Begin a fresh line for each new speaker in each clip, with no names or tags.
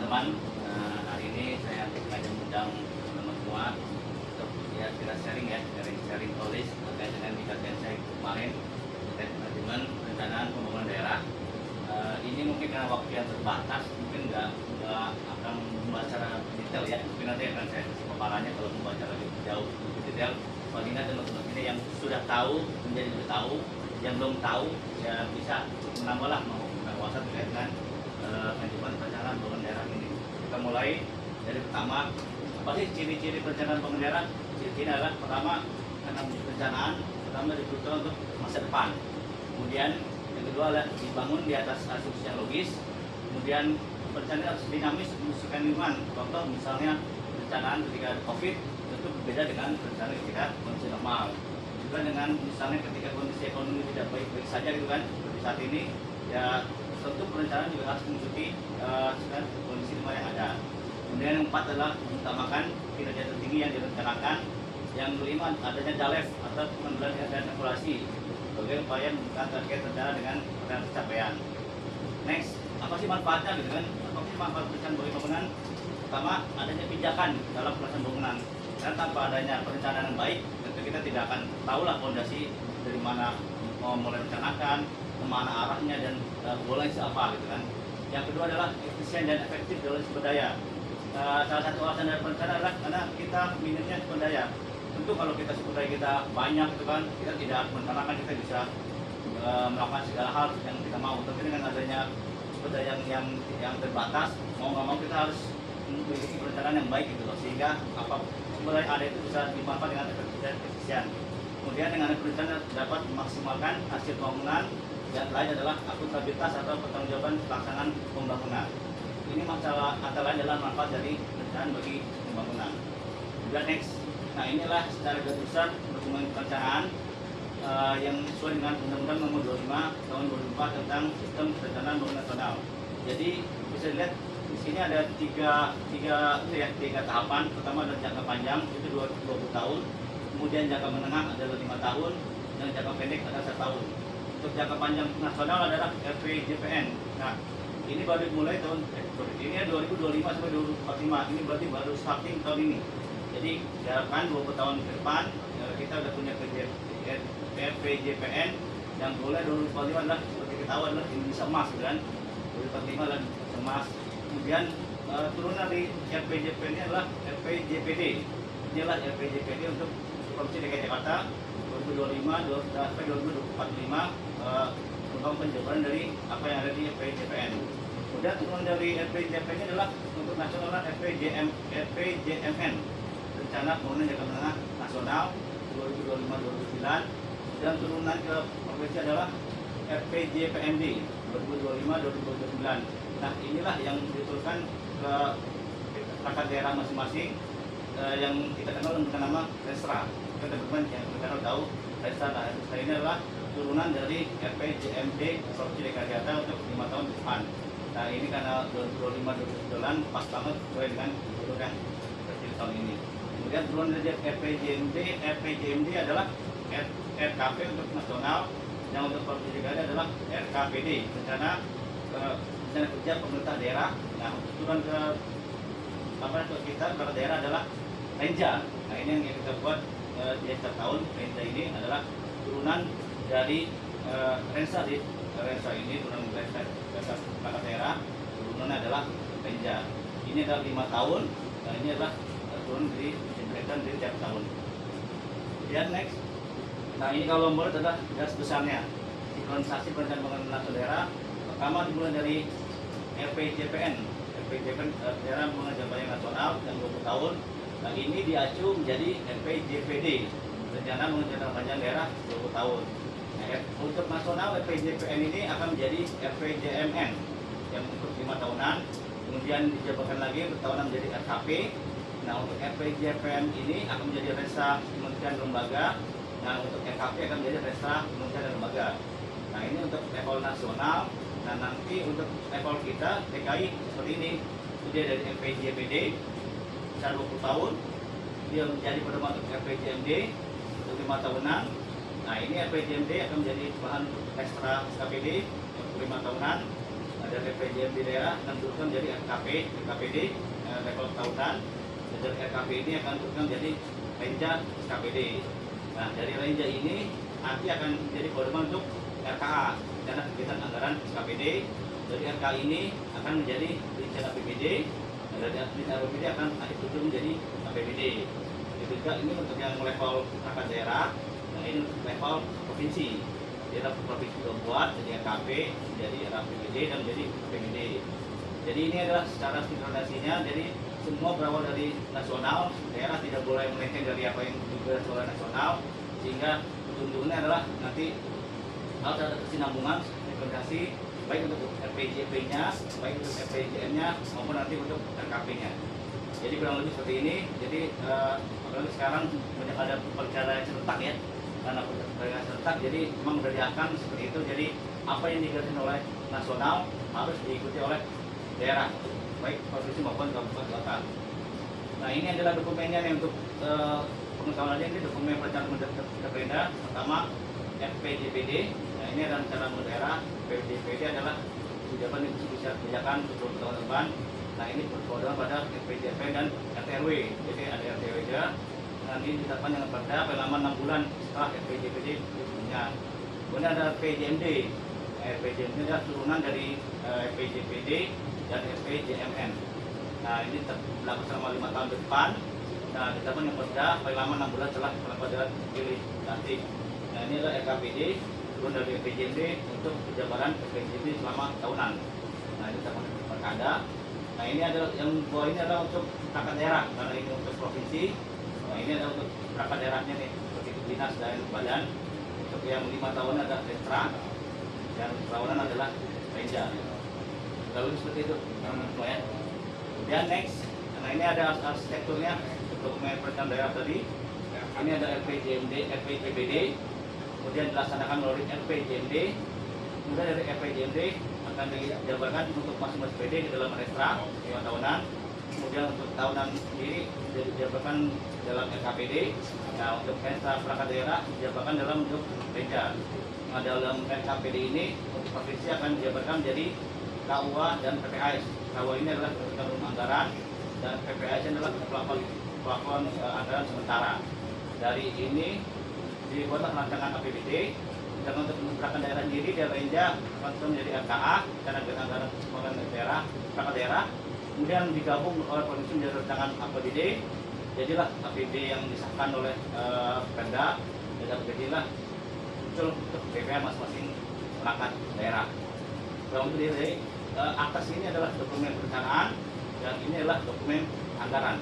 teman-teman. Hari ini saya sengaja mengundang teman-teman semua untuk ya kita sharing tulis terkait dengan dikatakan saya kemarin terkait manajemen perencanaan pembangunan daerah. Ini mungkin karena waktu yang terbatas, mungkin nggak akan membahas secara detail ya. Mungkin nanti akan saya kasih paparannya kalau membaca lebih jauh lebih detail. Paling nggak teman-teman ini yang sudah tahu menjadi lebih tahu, yang belum tahu ya bisa menambahlah membuka wawasan terkait dengan manajemen perencanaan pembangunan daerah ini. Kita mulai dari pertama, apa sih ciri-ciri perencanaan pembangunan daerah? Ciri-ciri adalah pertama, karena perencanaan pertama dibutuhkan untuk masa depan. Kemudian yang kedua adalah dibangun di atas asumsi yang logis. Kemudian perencanaan harus dinamis menyesuaikan lingkungan. Contoh misalnya perencanaan ketika ada COVID tentu berbeda dengan perencanaan ketika kondisi normal. Juga dengan misalnya ketika kondisi ekonomi tidak baik-baik saja gitu kan, seperti saat ini ya tentu perencanaan juga harus mengikuti kondisi lingkungan yang ada. Kemudian yang keempat adalah mengutamakan kinerja tertinggi yang direncanakan. Yang kelima adanya DALEV atau pengendalian dan evaluasi sebagai upaya menentukan target rencana dengan pencapaian. Next, apa sih manfaatnya gitu kan? Apa sih manfaat perencanaan bagi bangunan? Pertama, adanya pijakan dalam pelaksanaan bangunan. Karena tanpa adanya perencanaan yang baik, tentu kita tidak akan tahulah fondasi dari mana mau mulai rencanakan, kemana arahnya dan bolanya siapa gitu kan. Yang kedua adalah efisien dan efektif dalam sumber daya. Salah satu alasan dari perencanaan adalah karena kita minimnya sumber daya. Tentu kalau kita sumber daya kita banyak gitu kan, kita tidak merencanakan, kita bisa melakukan segala hal yang kita mau. Tapi dengan adanya sumber daya yang terbatas, mau nggak mau kita harus memiliki perencanaan yang baik gitu loh, sehingga apa sumber daya ada itu bisa dimanfaatkan dengan efektif dan efisien. Kemudian dengan perencanaan dapat memaksimalkan hasil pembangunan. Yang lain adalah akuntabilitas atau pertanggungjawaban pelaksanaan pembangunan. Ini masalah antara lain adalah manfaat dari perencanaan bagi pembangunan. Kemudian next, nah inilah secara garis besar dokumen perencanaan yang sesuai dengan Undang-Undang Nomor 25 Tahun 2004 tentang Sistem Perencanaan Pembangunan Nasional. Jadi bisa dilihat di sini ada tiga tahapan. Pertama adalah jangka panjang itu 20 tahun, kemudian jangka menengah adalah 5 tahun, dan jangka pendek adalah 1 tahun. Untuk jangka panjang nasional adalah RPJPN. Nah, ini baru dimulai ini 2025 sampai 2045. Ini berarti baru starting tahun ini. Jadi diharapkan 20 tahun ke depan kita sudah punya RPJPN yang mulai 2045 adalah seperti kita tahu adalah Indonesia Emas kan. 2045 adalah emas. Kemudian turunan dari RPJPN ini adalah RPJPD. Inilah RPJPD untuk Provinsi DKI Jakarta 2025 sampai 2045 program penjabaran dari apa yang ada di RPJPN. Kemudian turunan dari RPJPN ini adalah untuk nasional RPJMN, Rencana Pembangunan Jangka Menengah Nasional 2025-2029. Dan turunan ke provinsi adalah RPJPMD 2025-2029. Nah inilah yang diturunkan ke perangkat daerah masing-masing yang kita kenal dengan nama Resra. Teman-teman yang kita tahu Resra. Nah Resra ini adalah turunan dari RPJMD Provinsi DKI Jakarta untuk 5 tahun ke depan. Nah ini karena 2025-2029 pas banget sesuai dengan yang terjadi tahun ini. Kemudian turunan dari RPJMD adalah RKP untuk nasional, yang untuk Provinsi DKI adalah RKPD, rencana kerja pemerintah daerah. Nah untuk turunan ke kita ke daerah adalah Renja. Nah ini yang kita buat di setiap tahun. Renja ini adalah turunan dari Rensa di Rensa ini, turunan Rensa perangkat daerah, turunannya adalah Renja. Ini adalah 5 tahun. Nah ini adalah turun diberikan dari tiap tahun. Kemudian next, nah ini kalau menurut adalah garis besarnya sinkronisasi perencanaan pembangunan nasional daerah. Pertama dimulai dari RPJPN daerah pembangunan jangka panjang nasional yang 20 tahun. Nah ini diacu menjadi RPJPD, rencana pembangunan jangka panjang daerah 20 tahun. Nah, untuk nasional RPJPN ini akan menjadi RPJMN yang untuk 5 tahunan, kemudian dijabarkan lagi bertahunan menjadi RKP. Nah untuk RPJPN ini akan menjadi Resa Kementerian Lembaga. Nah untuk RKP akan menjadi Resa Kementerian dan Lembaga. Nah ini untuk level nasional. Nah nanti untuk level kita DKI seperti ini, dia dari RPJPD bisa 20 tahun, dia menjadi pedoman untuk RPJMD untuk 5 tahunan. Nah ini RPJMD akan menjadi bahan ekstra SKPD untuk 5 tahunan. Nah dari RPJMD daerah akan turunkan jadi RKPD level tahunan, dan dari RKP ini akan turunkan jadi Renja SKPD. Nah, dari Renja ini nanti akan jadi pedoman untuk RKA, rencana kegiatan anggaran SKPD. Dari RK ini akan menjadi rencana APBD, dan dari rencana APBD akan nanti turun menjadi APBD. Juga ini untuk yang level perangkat daerah, nah ini untuk level provinsi. Daerah provinsi sudah buat jadi RKP, jadi RAPBD dan jadi APBD. Jadi ini adalah secara sinkronasinya, jadi semua berawal dari nasional, daerah tidak boleh melenceng dari apa yang dibahas oleh nasional, sehingga ujung-ujungnya adalah nanti harus ada kesinambungan sinkronisasi baik untuk RPJP-nya, baik untuk RPJM-nya maupun nanti untuk RKP-nya. Jadi kurang lebih seperti ini. Jadi apalagi sekarang banyak ada perkara serentak ya, karena perkara serentak jadi memang sudah diakan seperti itu. Jadi apa yang dikerjakan oleh nasional harus diikuti oleh daerah, baik provinsi maupun kabupaten kota. Nah, ini adalah dokumennya nih untuk pengetahuannya. Ini dokumen perencanaan daerah pertama RPJPD. Nah, ini adalah rencana daerah. RPJPD adalah kebijakan untuk tahun depan. Nah, ini berkoordinat pada RPJP dan RTRW. Jadi ada RTRW nya nanti ditetapkan dengan perda paling lama 6 bulan setelah RPJPD punya. Kemudian ada RPJMD. RPJMD adalah turunan dari RPJPD dan RPJMN. Nah, ini berlaku selama 5 tahun ke depan. Nah, ditetapkan yang perda paling lama 6 bulan setelah perda pilih nanti. Nah, ini adalah RKPD turun dari RPJMD untuk penjabaran RPJMD selama tahunan. Nah, ini ditetapkan perkada. Nah, ini adalah yang bawah ini adalah untuk perangkat daerah, karena ini untuk provinsi. Nah, ini adalah untuk perangkat daerahnya nih, seperti dinas dan badan. Untuk yang 5 tahun ada Restra, dan tahunan adalah Renja. Lalu seperti itu, ya. Kemudian next, nah ini ada arsitekturnya dokumen perencanaan daerah tadi. Ini ada RPJMD, RPJPD, kemudian dilaksanakan melalui RPJMD. Kemudian dari RPJMD akan dijabarkan untuk masing-masing PD di dalam Restra 5 tahunan. Kemudian untuk tahunan sendiri dijabarkan dalam RKPD. Nah, untuk Restra perangkat daerah dijabarkan dalam bentuk Renja. Nah, dalam RKPD ini untuk provinsi akan dijabarkan jadi KUA dan PPAS. KUA ini adalah pengelolaan anggaran dan PPAS adalah plafon anggaran sementara. Dari ini dibuatlah rancangan APBD. Dan untuk perangkat daerah sendiri dari Renja akan menjadi RKA karena anggaran pembangunan daerah, perangkat daerah. Kemudian digabung oleh provinsi menjadi rancangan APBD. Jadilah APBD yang disahkan oleh Pemda, dan APBD lah muncul untuk BPM masing-masing perangkat daerah. Kalau untuk dari atas ini adalah dokumen perencanaan dan ini adalah dokumen anggaran.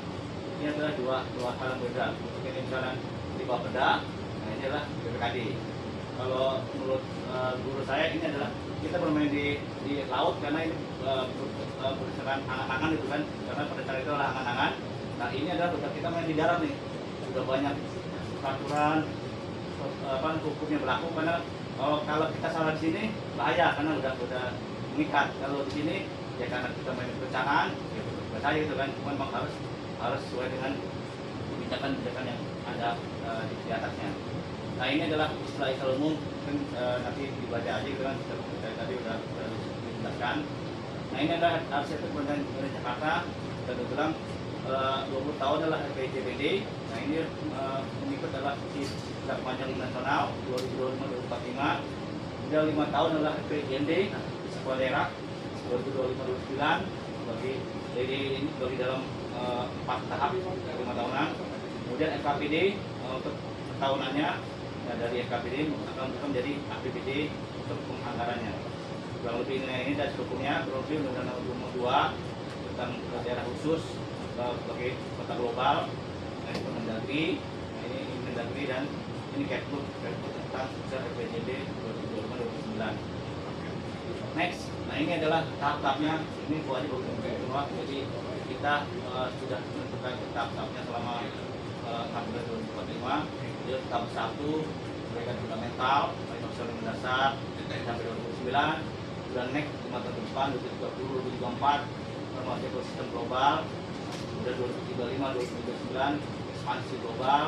Ini adalah dua hal yang berbeda. Untuk ini misalnya di Bapeda, nah ini adalah BPKD. Kalau menurut guru saya ini adalah kita bermain di laut karena ini berdasarkan angan-angan itu kan, karena pada saat itu adalah angan-angan. Nah, ini adalah udah kita main di darat nih, sudah banyak peraturan hukumnya berlaku, karena kalau kita salah di sini bahaya karena udah mengikat. Kalau di sini ya karena kita main perencanaan ya bahaya gitu kan, cuma memang harus sesuai dengan kebijakan yang ada di atasnya. Nah, ini adalah istilah umum, mungkin nanti dibaca aja gitu kan, saya tadi udah dijelaskan. Nah, ini adalah arsitektur perencanaan Jakarta, dan kebetulan 20 tahun adalah RPJPD. Nah, ini mengikut adalah visi panjang nasional 2025-2045. Kemudian 5 tahun adalah RPJMD di sekolah daerah 2025-2029 bagi dalam 4 tahap 5 tahunan. Kemudian RKPD untuk tahunannya. Nah, dari RKPD akan menjadi APBD untuk penganggarannya. Kurang lebih ini dari hukumnya, kurang lebih Undang-Undang Nomor 2 tentang daerah khusus sebagai kota global. Nah, ini Mendagri, ini Mendagri, dan ini Keplu tentang RPJMD 2025-2029. Next, nah ini adalah tahap-tahapnya. Ini buahnya semua. Jadi kita sudah menentukan tahap-tahapnya selama tahun 2045. Jadi tahap 1 mereka fundamental, profesional mendasar sampai 2009. Bulan next 5 tahun depan 2030, 2024 formasi ekosistem global. Kemudian 2035, 2039 ekspansi global.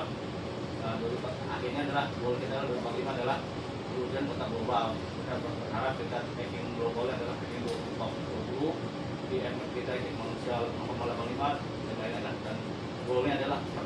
Akhirnya adalah goal kita 2045 adalah wujud kota global. Kita berharap kita ranking global adalah ranking 2040 di MF kita ini manusia